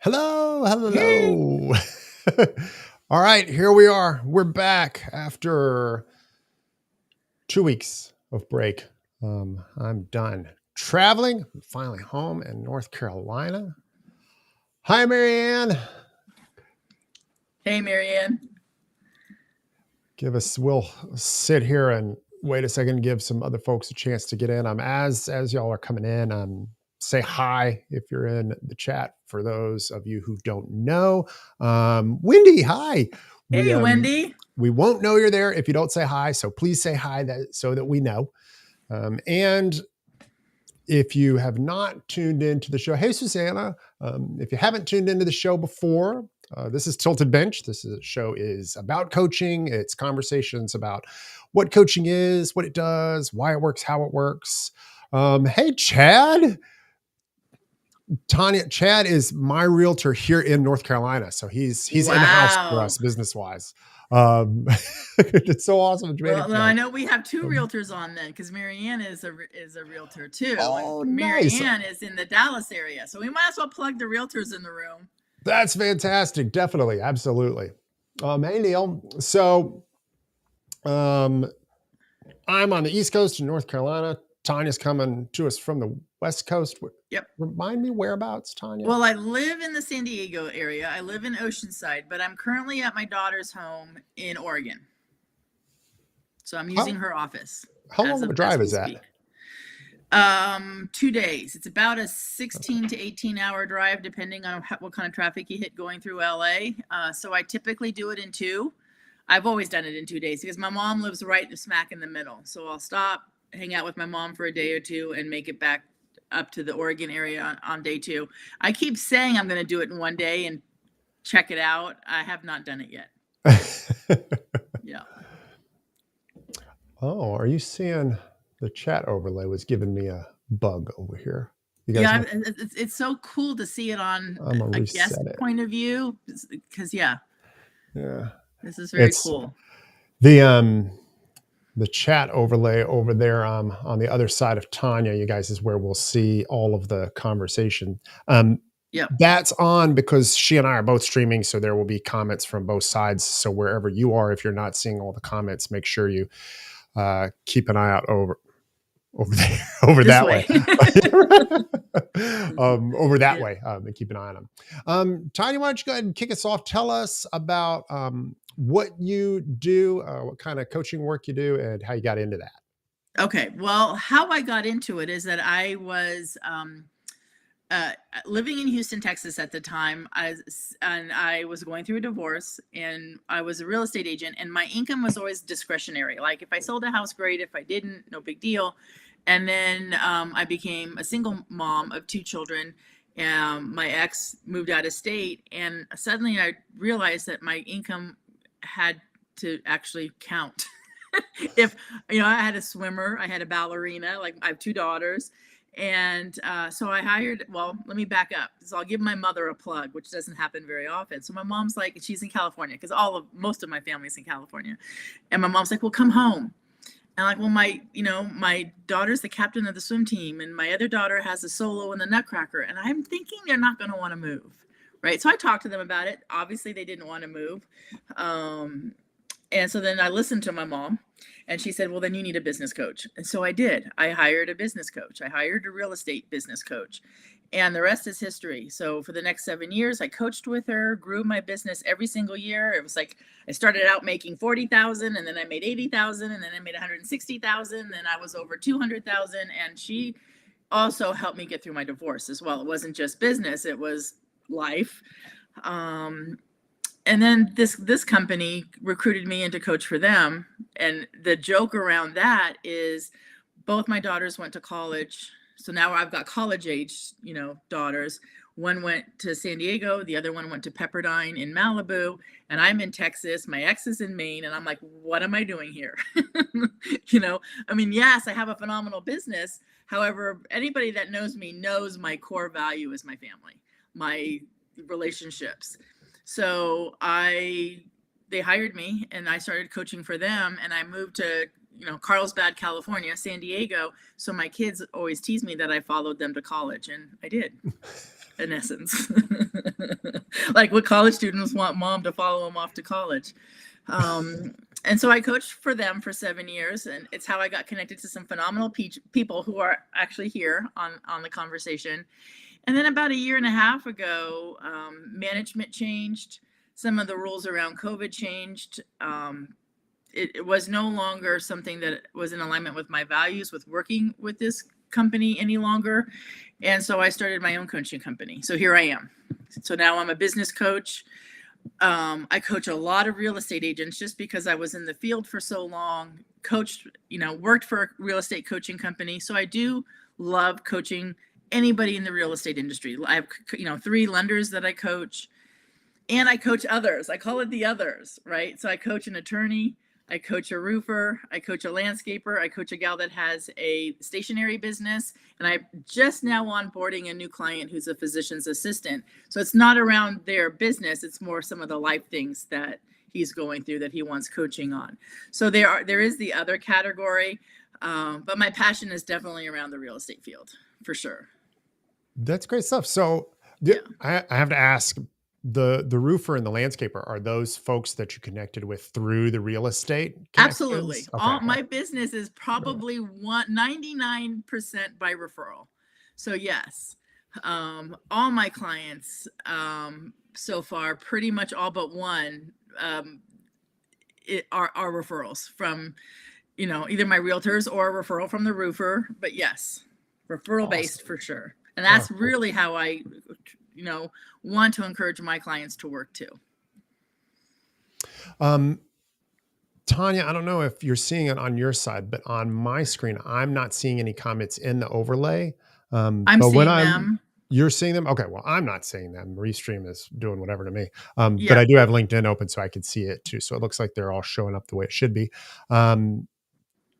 Hello, Hey. hello. All right, here we are. We're back after 2 weeks of break. I'm done traveling. I'm finally home in North Carolina. Hi, Marianne. Hey, Marianne. We'll sit here and wait a second, give some other folks a chance to get in. As y'all are coming in, say hi if you're in the chat for those of you who don't know. Wendy, hi. We Hey, Wendy. we won't know you're there if you don't say hi, so please say hi so that we know. And if you have not tuned into the show, hey Susanna, if you haven't tuned into the show before, this is Tilted Bench. Show is about coaching. It's conversations about what coaching is, what it does, why it works, how it works. Hey Chad. Chad is my realtor here in North Carolina, so he's in the house for Wow. us business wise. It's so awesome that you made it, Well, Chad. I know we have two realtors on then, because Marianne is a realtor too, and Oh, nice. Marianne is in the Dallas area, so we might as well plug the realtors in the room. That's fantastic. Definitely, absolutely. Hey Neil. So, I'm on the East Coast in North Carolina. Tanya's coming to us from the West Coast. Yep. Remind me whereabouts, Tanya? Well, I live in the San Diego area. I live in Oceanside, but I'm currently at my daughter's home in Oregon. So I'm using her office How long of a drive is that? 2 days. It's about a 16 to 18 hour drive, depending on what kind of traffic you hit going through LA. So I typically do it in two. I've always done it in 2 days because my mom lives right smack in the middle. So I'll stop, hang out with my mom for a day or two, and make it back up to the Oregon area on day two. I keep saying I'm going to do it in 1 day and check it out. I have not done it yet. Yeah. Oh, are you seeing the chat overlay was giving me a bug over here? Yeah, it's so cool to see it on a guest point of view, because yeah, this is very cool. The chat overlay over there on the other side of Tanya, you guys, is where we'll see all of the conversation. Yeah, that's on because she and I are both streaming, so there will be comments from both sides. So wherever you are, if you're not seeing all the comments, make sure you keep an eye out over there, over that way. Over that way, and keep an eye on them. Tanya, why don't you go ahead and kick us off? Tell us about what you do, what kind of coaching work you do, and how you got into that. Okay. Well, how I got into it is that I was living in Houston, Texas at the time, and I was going through a divorce, and I was a real estate agent, and my income was always discretionary. Like if I sold a house, great. If I didn't, no big deal. And then I became a single mom of 2 children. My ex moved out of state, and suddenly I realized that my income had to actually count. If I had a swimmer, I had a ballerina, like I have 2 daughters. And so I hired, well, let me back up. So I'll give my mother a plug, which doesn't happen very often. So my mom's like, she's in California, because most of my family's in California. And my mom's like, well, come home. And like, well, my daughter's the captain of the swim team, and my other daughter has a solo in the Nutcracker, and I'm thinking they're not going to want to move, right? So I talked to them about it. Obviously, they didn't want to move, and so then I listened to my mom, and she said, well, then you need a business coach. And so I did. I hired a business coach. I hired a real estate business coach, and the rest is history. So for the next 7 years, I coached with her, grew my business every single year. It was like I started out making 40,000, and then I made 80,000, and then I made 160,000, and then I was over 200,000. And she also helped me get through my divorce as well. It wasn't just business; it was life. And then this company recruited me in to coach for them. And the joke around that is both my daughters went to college. So now I've got college age, daughters. One went to San Diego, the other one went to Pepperdine in Malibu, and I'm in Texas. My ex is in Maine, and I'm like, what am I doing here? Yes, I have a phenomenal business. However, anybody that knows me knows my core value is my family, my relationships. So they hired me, and I started coaching for them, and I moved to Carlsbad, California, San Diego. So my kids always tease me that I followed them to college, and I did. in essence. Like what college students want mom to follow them off to college. And so I coached for them for 7 years, and it's how I got connected to some phenomenal people who are actually here on the conversation. And then about a year and a half ago, management changed. Some of the rules around COVID changed. It was no longer something that was in alignment with my values with working with this company any longer. And so I started my own coaching company. So here I am. So now I'm a business coach. I coach a lot of real estate agents just because I was in the field for so long, coached, worked for a real estate coaching company. So I do love coaching anybody in the real estate industry. I have, 3 lenders that I coach, and I coach others. I call it the others, right? So I coach an attorney, I coach a roofer, I coach a landscaper, I coach a gal that has a stationery business, and I'm just now onboarding a new client who's a physician's assistant. So it's not around their business, it's more some of the life things that he's going through that he wants coaching on. So there is the other category, but my passion is definitely around the real estate field, for sure. That's great stuff. So I have to ask, the roofer and the landscaper, are those folks that you connected with through the real estate connections? Absolutely. Okay. All my business is probably 99% by referral. So yes, all my clients so far, pretty much all but one, are referrals from, either my realtors or a referral from the roofer. But yes, referral based for sure. And that's really how I, want to encourage my clients to work too. Tanya, I don't know if you're seeing it on your side, but on my screen, I'm not seeing any comments in the overlay. I'm seeing them. You're seeing them? Okay. Well, I'm not seeing them. Restream is doing whatever to me. But I do have LinkedIn open so I can see it too. So it looks like they're all showing up the way it should be.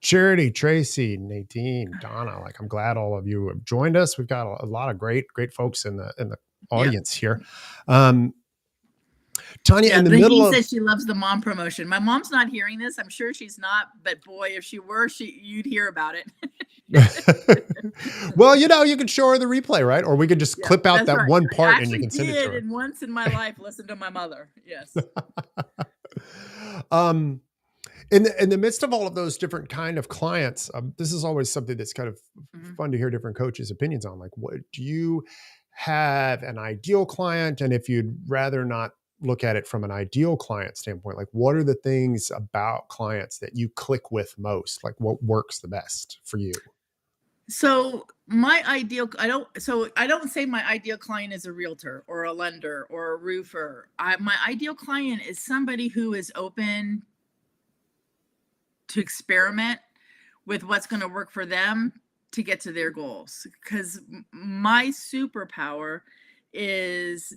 Charity, Tracy, Nadine, Donna, I'm glad all of you have joined us. We've got a lot of great folks in the audience here. Tanya, in the middle says she loves the mom promotion. My mom's not hearing this. I'm sure she's not, but boy, if she were, you'd hear about it. Well, you could show her the replay, right? Or we could just clip out that one part and you can send it to her. And once in my life, listen to my mother. Yes. In the midst of all of those different kind of clients, this is always something that's kind of fun to hear different coaches' opinions on. What do you have an ideal client? And if you'd rather not look at it from an ideal client standpoint, what are the things about clients that you click with most? What works the best for you? So I don't say my ideal client is a realtor or a lender or a roofer. My ideal client is somebody who is open to experiment with what's going to work for them to get to their goals. Because my superpower is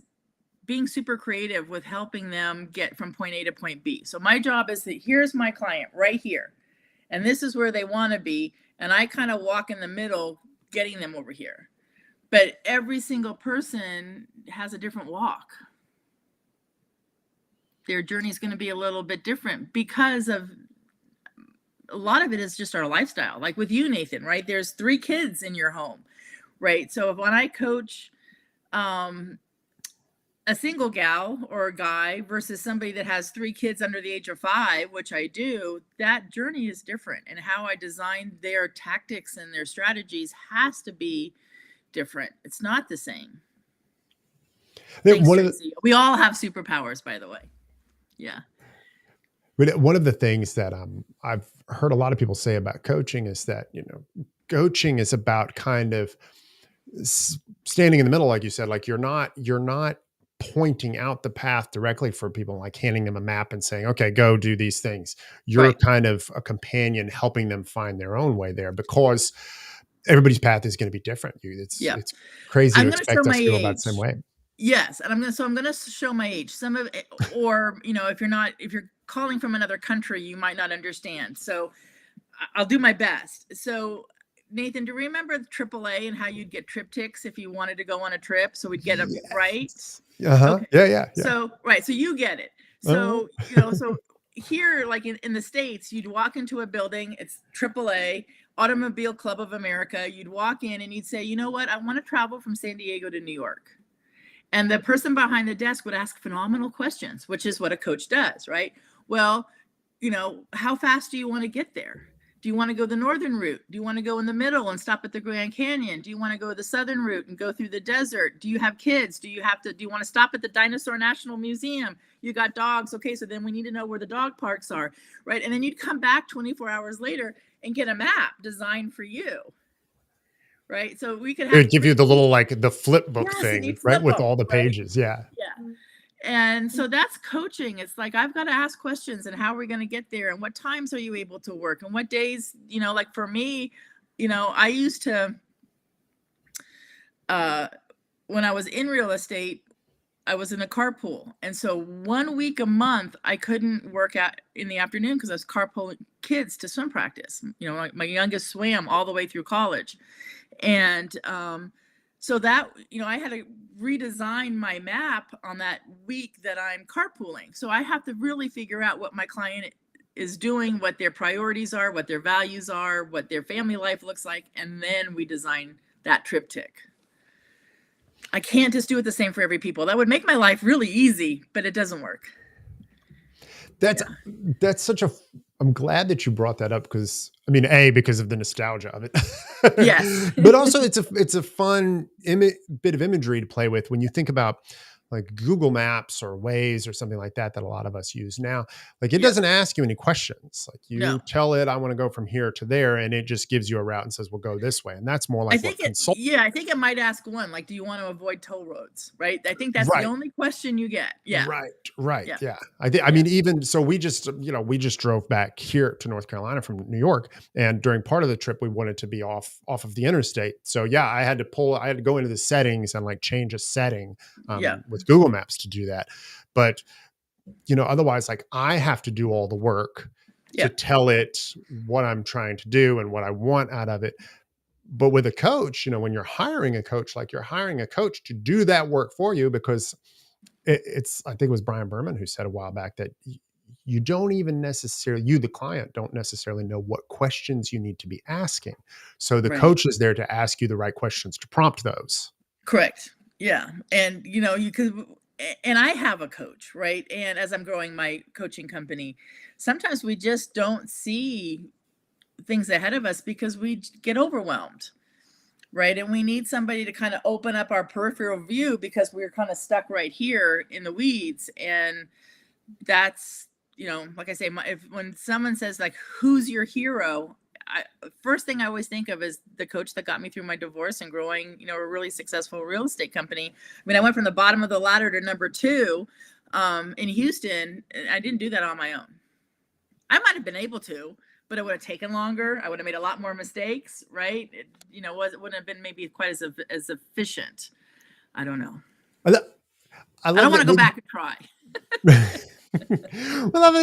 being super creative with helping them get from point A to point B. So my job is that here's my client right here, and this is where they want to be. And I kind of walk in the middle, getting them over here. But every single person has a different walk. Their journey is going to be a little bit different because of a lot of it is just our lifestyle. Like with you, Nathan, right? There's 3 kids in your home, right? So when I coach a single gal or a guy versus somebody that has 3 kids under the age of 5, which I do, that journey is different. And how I design their tactics and their strategies has to be different. It's not the same. Thanks, we all have superpowers, by the way. Yeah. But one of the things that I've heard a lot of people say about coaching is that, coaching is about kind of standing in the middle, like you said. You're not pointing out the path directly for people, handing them a map and saying, okay, go do these things. You're kind of a companion helping them find their own way there, because everybody's path is going to be different. It's crazy to expect us to go about the same way. Yes. And I'm going to show my age. Some of it, or, if you're calling from another country, you might not understand. So I'll do my best. So Nathan, do you remember AAA and how you'd get triptychs if you wanted to go on a trip? So we'd get them right. Okay. Yeah. So, so you get it. So, so here, in the States, you'd walk into a building, it's AAA, Automobile Club of America. You'd walk in and you'd say, you know what? I want to travel from San Diego to New York. And the person behind the desk would ask phenomenal questions, which is what a coach does, right? Well, how fast do you want to get there? Do you want to go the northern route? Do you want to go in the middle and stop at the Grand Canyon? Do you want to go the southern route and go through the desert? Do you have kids? Do you want to stop at the Dinosaur National Museum? You got dogs. Okay, so then we need to know where the dog parks are, right? And then you'd come back 24 hours later and get a map designed for you. Right. So we could have. It would give you the little, like the flip book thing, right? With all the pages. Right? Yeah. And so that's coaching. It's like, I've got to ask questions, and how are we going to get there? And what times are you able to work? And what days, like for me, I used to, when I was in real estate, I was in a carpool. And so 1 week a month, I couldn't work out in the afternoon because I was carpooling kids to swim practice. My youngest swam all the way through college. And so that, I had to redesign my map on that week that I'm carpooling. So I have to really figure out what my client is doing, what their priorities are, what their values are, what their family life looks like. And then we design that triptych. I can't just do it the same for every people. That would make my life really easy, but it doesn't work. That's such a, I'm glad that you brought that up, because because of the nostalgia of it. Yes. But also it's a fun bit of imagery to play with when you think about like Google Maps or Waze or something like that a lot of us use now. Like it doesn't ask you any questions. Like you tell it, I want to go from here to there, and it just gives you a route and says, we'll go this way. And that's more like I think it might ask one, like, do you want to avoid toll roads? Right. I think that's the only question you get. Yeah. Right. Yeah. I mean, even so, we just drove back here to North Carolina from New York. And during part of the trip, we wanted to be off of the interstate. So I had to go into the settings and like change a setting with Google Maps to do that. But, otherwise, like I have to do all the work to tell it what I'm trying to do and what I want out of it. But with a coach, when you're hiring a coach, like you're hiring a coach to do that work for you, because it's, I think it was Brian Berman who said a while back that you don't even necessarily, the client, don't necessarily know what questions you need to be asking. So the coach is there to ask you the right questions to prompt those. Correct. Yeah. And, you could, and I have a coach, right? And as I'm growing my coaching company, sometimes we just don't see things ahead of us because we get overwhelmed, right? And we need somebody to kind of open up our peripheral view because we're kind of stuck right here in the weeds. And that's, like I say, when someone says like, who's your hero? First thing I always think of is the coach that got me through my divorce and growing, a really successful real estate company. I went from the bottom of the ladder to number 2 in Houston. I didn't do that on my own. I might have been able to, but it would have taken longer. I would have made a lot more mistakes, right? It wouldn't have been maybe quite as efficient. I don't know. I don't want to go back and try. Well,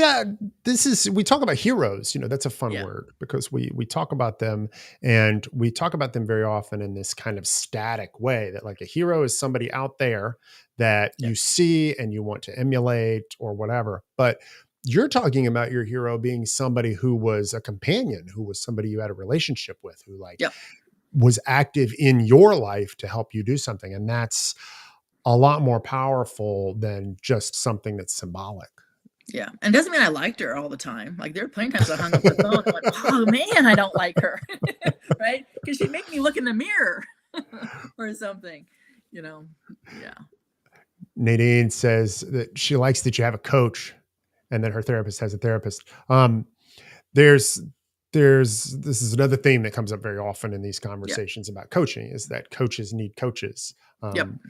we talk about heroes, that's a fun word, because we talk about them, and we talk about them very often in this kind of static way, that like a hero is somebody out there that you see and you want to emulate or whatever. But you're talking about your hero being somebody who was a companion, who was somebody you had a relationship with, who was active in your life to help you do something. And that's a lot more powerful than just something that's symbolic. Yeah. And doesn't mean I liked her all the time. Like there were plenty of times I hung up the phone and went, oh man, I don't like her. Right. Because she'd make me look in the mirror or something, Yeah. Nadine says that she likes that you have a coach and that her therapist has a therapist. This is another theme that comes up very often in these conversations about coaching, is that coaches need coaches.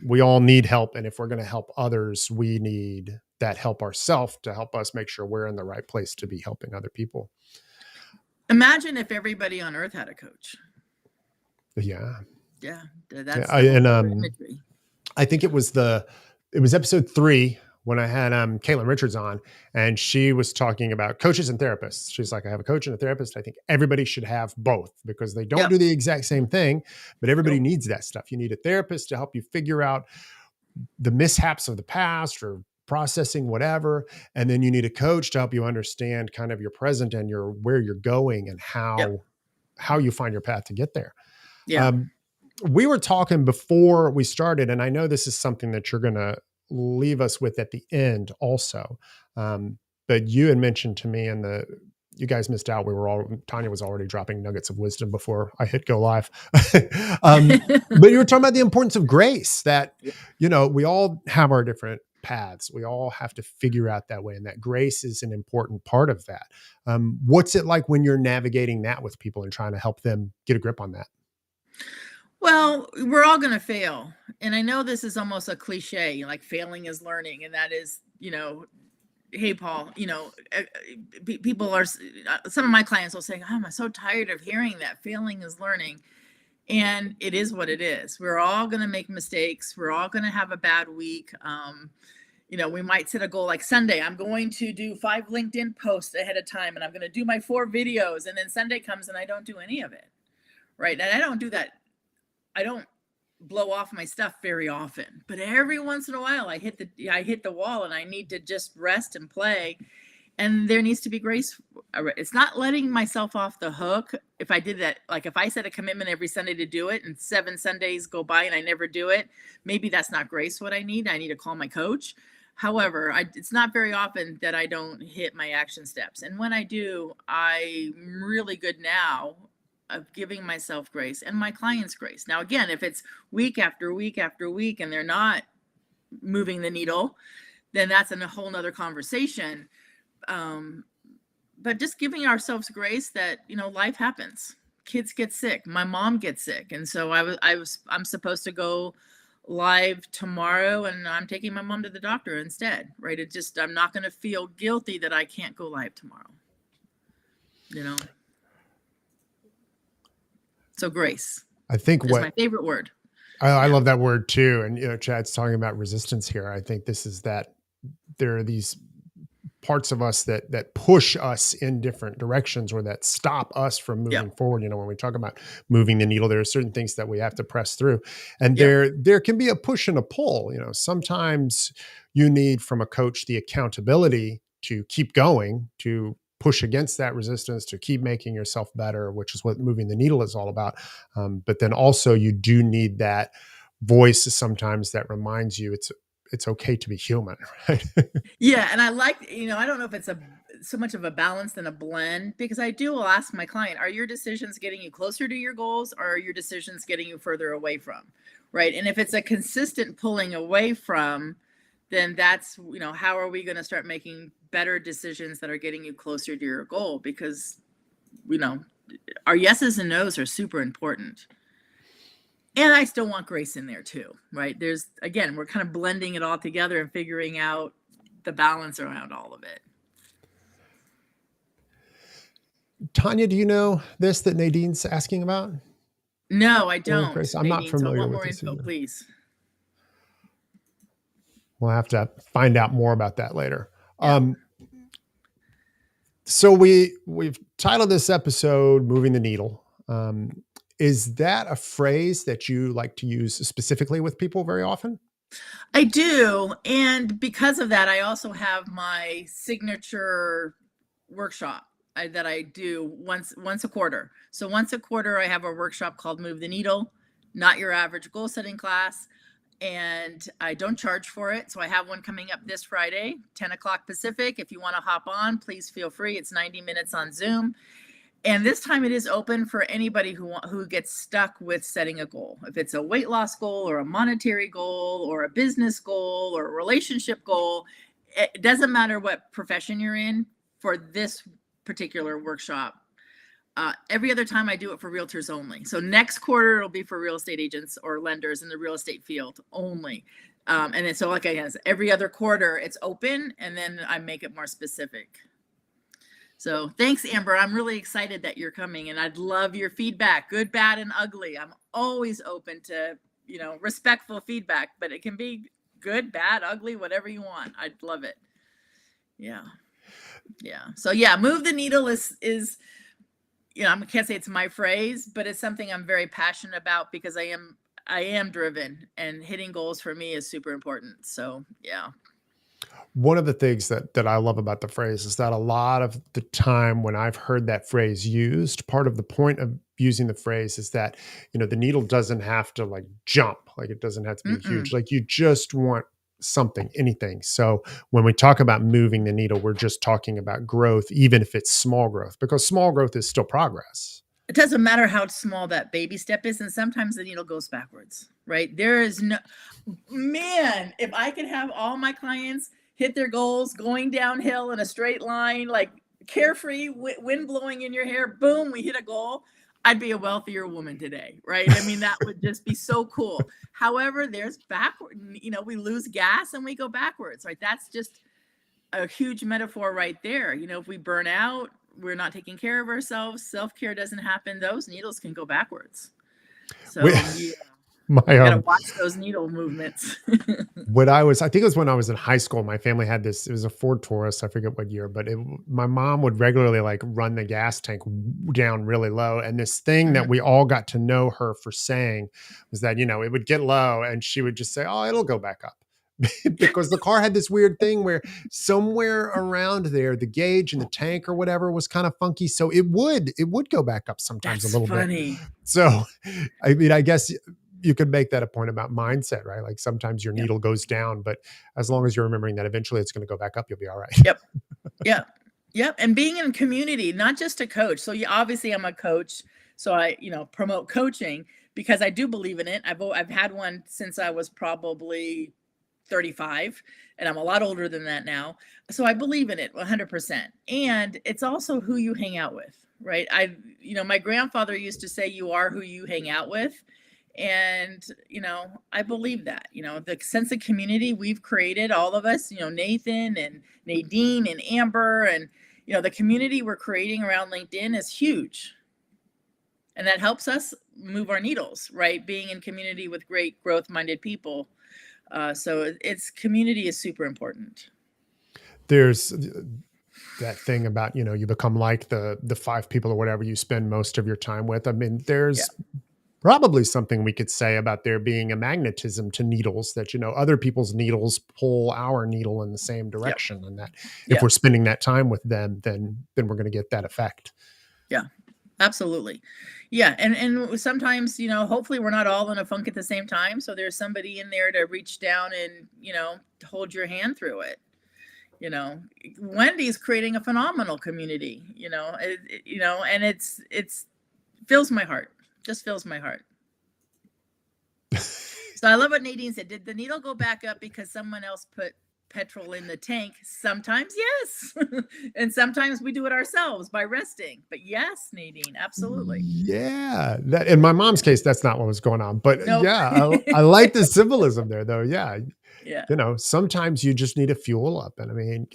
We all need help. And if we're going to help others, we need that help ourselves to help us make sure we're in the right place to be helping other people. Imagine if everybody on earth had a coach. Yeah. Yeah. That's imagery. I think it was episode 3 when I had Caitlin Richards on, and she was talking about coaches and therapists. She's like, I have a coach and a therapist. I think everybody should have both, because they don't do the exact same thing, but everybody needs that stuff. You need a therapist to help you figure out the mishaps of the past or processing whatever. And then you need a coach to help you understand kind of your present and where you're going and how you find your path to get there. Yeah. we were talking before we started, and I know this is something that you're going to leave us with at the end also. But you had mentioned to me, and you guys missed out. Tanya was already dropping nuggets of wisdom before I hit go live. But you were talking about the importance of grace, that, we all have our different paths. We all have to figure out that way. And that grace is an important part of that. What's it like when you're navigating that with people and trying to help them get a grip on that? Well, we're all going to fail. And I know this is almost a cliche, like failing is learning. And that is, hey, Paul, people are, some of my clients will say, oh, I'm so tired of hearing that failing is learning. And it is what it is. We're all going to make mistakes. We're all going to have a bad week. We might set a goal like Sunday, I'm going to do 5 LinkedIn posts ahead of time, and I'm going to do my 4 videos. And then Sunday comes and I don't do any of it. Right. And I don't do that. I don't blow off my stuff very often, but every once in a while I hit the wall and I need to just rest and play. And there needs to be grace. It's not letting myself off the hook. If I did that, like if I set a commitment every Sunday to do it and 7 Sundays go by and I never do it, maybe that's not grace what I need. I need to call my coach. However, it's not very often that I don't hit my action steps. And when I do, I'm really good now of giving myself grace and my clients grace. Now, again, if it's week after week after week and they're not moving the needle, then that's a whole nother conversation. But just giving ourselves grace that, life happens. Kids get sick. My mom gets sick. And so I'm supposed to go live tomorrow and I'm taking my mom to the doctor instead, right? I'm not going to feel guilty that I can't go live tomorrow, So grace. I think is my favorite word. I love that word too. And, Chad's talking about resistance here. I think this is that there are these parts of us that push us in different directions or that stop us from moving forward. When we talk about moving the needle, there are certain things that we have to press through, and there can be a push and a pull. Sometimes you need from a coach the accountability to keep going, to push against that resistance, to keep making yourself better, which is what moving the needle is all about. But then also you do need that voice sometimes that reminds you it's okay to be human, right? Yeah. And I like, I don't know if it's so much of a balance than a blend, because I will ask my client, are your decisions getting you closer to your goals, or are your decisions getting you further away from? Right. And if it's a consistent pulling away from, then that's, how are we going to start making better decisions that are getting you closer to your goal? Because, our yeses and nos are super important. And I still want grace in there too, right? We're kind of blending it all together and figuring out the balance around all of it. Tanya, do you know this that Nadine's asking about? No, I don't. I'm not familiar so I want with more this info, either. please. We'll have to find out more about that later. Yeah. So we've titled this episode "Moving the Needle." Is that a phrase that you like to use specifically with people very often? I do. And because of that, I also have my signature workshop that I do once a quarter. So once a quarter, I have a workshop called Move the Needle, Not Your Average Goal Setting Class. And I don't charge for it. So I have one coming up this Friday, 10 o'clock Pacific. If you want to hop on, please feel free. It's 90 minutes on Zoom. And this time it is open for anybody who gets stuck with setting a goal. If it's a weight loss goal or a monetary goal or a business goal or a relationship goal, it doesn't matter what profession you're in for this particular workshop. Every other time I do it for realtors only. So next quarter, it'll be for real estate agents or lenders in the real estate field only. And then, so like I said, every other quarter it's open, and then I make it more specific. So thanks, Amber. I'm really excited that you're coming, and I'd love your feedback, good, bad, and ugly. I'm always open to, respectful feedback, but it can be good, bad, ugly, whatever you want. I'd love it. Yeah. So move the needle is, I can't say it's my phrase, but it's something I'm very passionate about because I am driven, and hitting goals for me is super important. So, yeah. One of the things that I love about the phrase is that a lot of the time when I've heard that phrase used, part of the point of using the phrase is that, the needle doesn't have to like jump, like it doesn't have to be huge. Mm-mm. Like you just want something, anything. So when we talk about moving the needle, we're just talking about growth, even if it's small growth, because small growth is still progress. It doesn't matter how small that baby step is. And sometimes the needle goes backwards, right? There is no, man, if I could have all my clients hit their goals going downhill in a straight line, like carefree, wind blowing in your hair, boom, we hit a goal. I'd be a wealthier woman today, right? I mean, that would just be so cool. However, there's backward, we lose gas and we go backwards, right? That's just a huge metaphor right there. If we burn out, we're not taking care of ourselves, self-care doesn't happen, those needles can go backwards. So yeah, My you gotta watch those needle movements. I think it was when I was in high school, my family had this, it was a Ford Taurus, I forget what year, but my mom would regularly like run the gas tank down really low. And this thing that we all got to know her for saying was that, it would get low and she would just say, oh, it'll go back up. Because the car had this weird thing where somewhere around there, the gauge and the tank or whatever was kind of funky. So it would go back up sometimes. That's a little funny. Bit. So, I mean, I guess you could make that a point about mindset, right? Like sometimes your needle goes down, but as long as you're remembering that eventually it's going to go back up, you'll be all right. Yep. And being in community, not just a coach. So obviously I'm a coach. So I, promote coaching because I do believe in it. I've had one since I was probably 35 and I'm a lot older than that now. So I believe in it 100%. And it's also who you hang out with, right? My grandfather used to say, you are who you hang out with. And, I believe that, the sense of community we've created, all of us, Nathan and Nadine and Amber and, the community we're creating around LinkedIn is huge. And that helps us move our needles, right? Being in community with great growth-minded people. So community is super important. There's that thing about, you become like the 5 people or whatever you spend most of your time with. I mean, there's probably something we could say about there being a magnetism to needles that, other people's needles pull our needle in the same direction. And that if we're spending that time with them, then we're going to get that effect. Yeah, absolutely. Yeah. And sometimes, hopefully we're not all in a funk at the same time. So there's somebody in there to reach down and, hold your hand through it. Wendy's creating a phenomenal community, and it's fills my heart. Just fills my heart. So I love what Nadine said. Did the needle go back up because someone else put petrol in the tank? Sometimes yes. And sometimes we do it ourselves by resting. But yes, Nadine, absolutely. Yeah. In my mom's case, that's not what was going on. But I like the symbolism there though. Yeah. Sometimes you just need to fuel up. And I mean,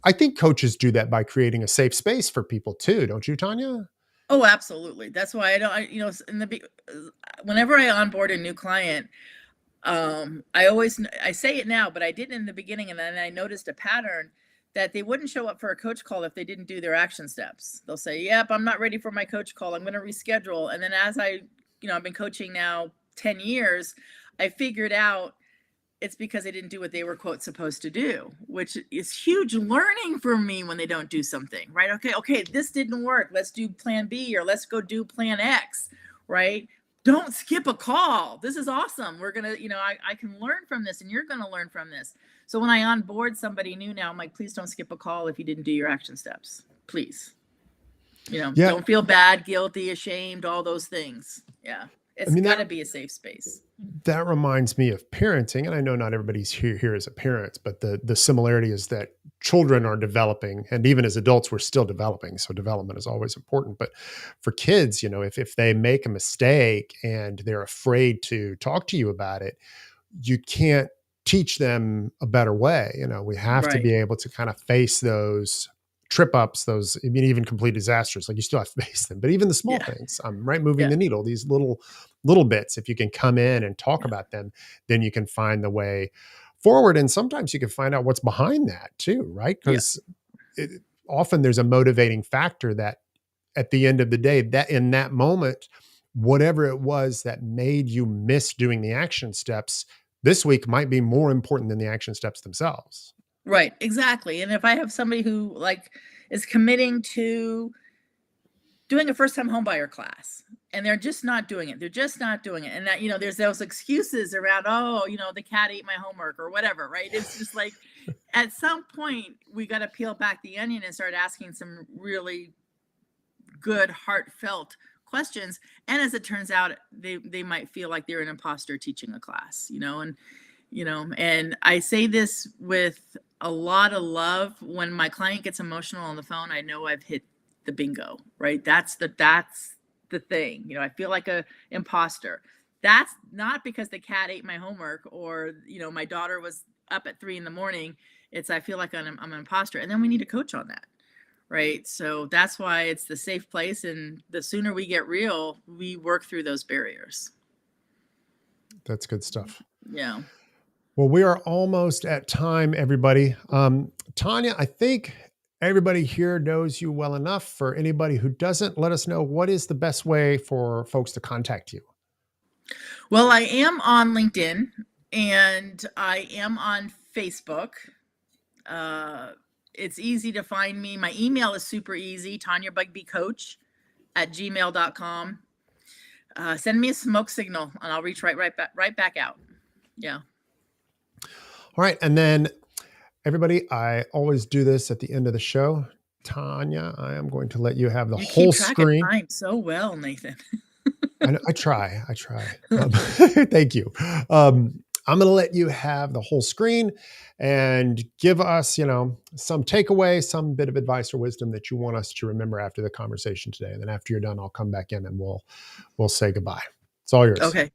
I think coaches do that by creating a safe space for people too. Don't you, Tanya? Oh, absolutely. That's why whenever I onboard a new client, I say it now, but I did in the beginning. And then I noticed a pattern that they wouldn't show up for a coach call if they didn't do their action steps. They'll say, yep, I'm not ready for my coach call. I'm going to reschedule. And then as I've been coaching now 10 years, I figured out it's because they didn't do what they were, quote, supposed to do, which is huge learning for me when they don't do something, right? Okay, this didn't work. Let's do plan B or let's go do plan X, right? Don't skip a call. This is awesome. We're going to, I can learn from this and you're going to learn from this. So when I onboard somebody new now, I'm like, please don't skip a call if you didn't do your action steps, please. Don't feel bad, guilty, ashamed, all those things. Yeah. It's got to be a safe space. That reminds me of parenting. And I know not everybody's here as a parent, but the similarity is that children are developing. And even as adults, we're still developing. So development is always important. But for kids, if they make a mistake and they're afraid to talk to you about it, you can't teach them a better way. We have to be able to kind of face those trip ups, even complete disasters. Like you still have to face them, but even the small things, moving the needle, these little bits, if you can come in and talk about them, then you can find the way forward. And sometimes you can find out what's behind that too, right? Because often there's a motivating factor that at the end of the day, that in that moment, whatever it was that made you miss doing the action steps this week might be more important than the action steps themselves. Right, exactly. And if I have somebody who is committing to doing a first time homebuyer class, and they're just not doing it. They're just not doing it. And that, there's those excuses around, oh, the cat ate my homework or whatever, right? It's just like, at some point we got to peel back the onion and start asking some really good, heartfelt questions. And as it turns out, they might feel like they're an imposter teaching a class, and I say this with a lot of love. When my client gets emotional on the phone, I know I've hit the bingo, right? That's the thing. I feel like a imposter. That's not because the cat ate my homework or, my daughter was up at 3 a.m. It's, I feel like I'm an imposter. And then we need a coach on that. Right. So that's why it's the safe place. And the sooner we get real, we work through those barriers. That's good stuff. Yeah. Well, we are almost at time, everybody. Tanya, I think everybody here knows you well enough. For anybody who doesn't, let us know, what is the best way for folks to contact you? Well, I am on LinkedIn and I am on Facebook. It's easy to find me. My email is super easy, TanyaBugbeeCoach@gmail.com. Send me a smoke signal and I'll reach right back out. Yeah. All right. And then everybody, I always do this at the end of the show. Tanya, I am going to let you have the whole screen. You keep track of time so well, Nathan. I try. Thank you. I'm going to let you have the whole screen and give us, some takeaway, some bit of advice or wisdom that you want us to remember after the conversation today. And then after you're done, I'll come back in and we'll say goodbye. It's all yours. Okay.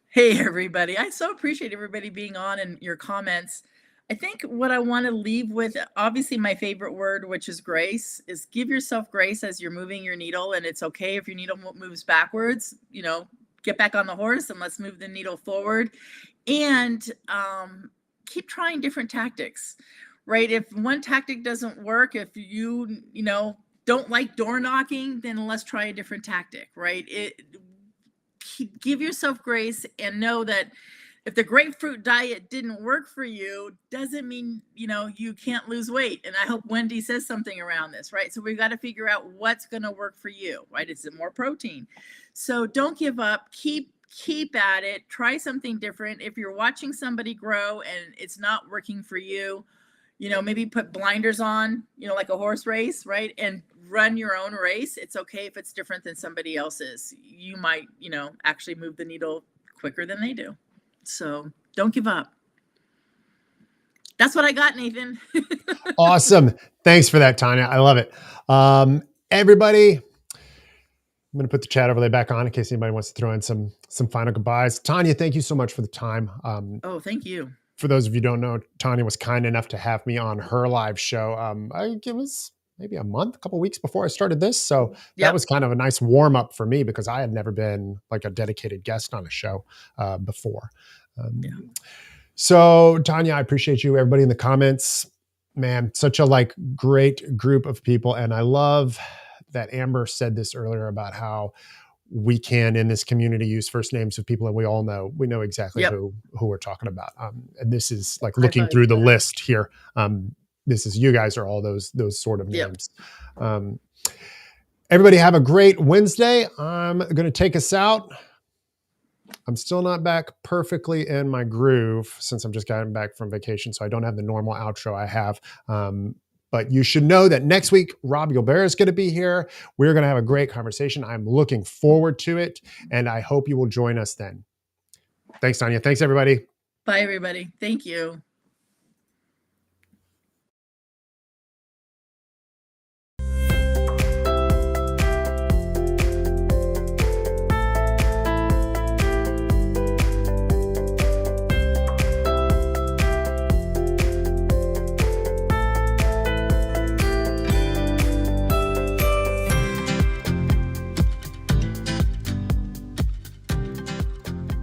Hey, everybody. I so appreciate everybody being on and your comments. I think what I want to leave with, obviously my favorite word, which is grace, is give yourself grace as you're moving your needle. And it's okay if your needle moves backwards, get back on the horse and let's move the needle forward. And keep trying different tactics, right? If one tactic doesn't work, if you don't like door knocking, then let's try a different tactic, right? Give yourself grace and know that if the grapefruit diet didn't work for you, doesn't mean, you can't lose weight. And I hope Wendy says something around this, right? So we've got to figure out what's going to work for you, right? Is it more protein? So don't give up. Keep at it. Try something different. If you're watching somebody grow and it's not working for you, maybe put blinders on, like a horse race, right? And run your own race. It's okay if it's different than somebody else's. You might, actually move the needle quicker than they do. So don't give up. That's what I got, Nathan. Awesome. Thanks for that, Tanya. I love it. Everybody, I'm going to put the chat overlay back on in case anybody wants to throw in some final goodbyes. Tanya, thank you so much for the time. Oh, thank you. For those of you who don't know, Tanya was kind enough to have me on her live show. I think it was maybe a couple weeks before I started this. So that was kind of a nice warm up for me because I had never been like a dedicated guest on a show before. So Tanya, I appreciate you. Everybody in the comments, man, such a great group of people. And I love that Amber said this earlier about how we can in this community use first names of people that we know exactly who we're talking about. And this is like looking through the list here. This is, you guys are all those sort of names. Everybody have a great Wednesday. I'm going to take us out. I'm still not back perfectly in my groove since I'm just gotten back from vacation. So I don't have the normal outro I have. But you should know that next week, Rob Gilbert is going to be here. We're going to have a great conversation. I'm looking forward to it. And I hope you will join us then. Thanks, Tanya. Thanks, everybody. Bye, everybody. Thank you.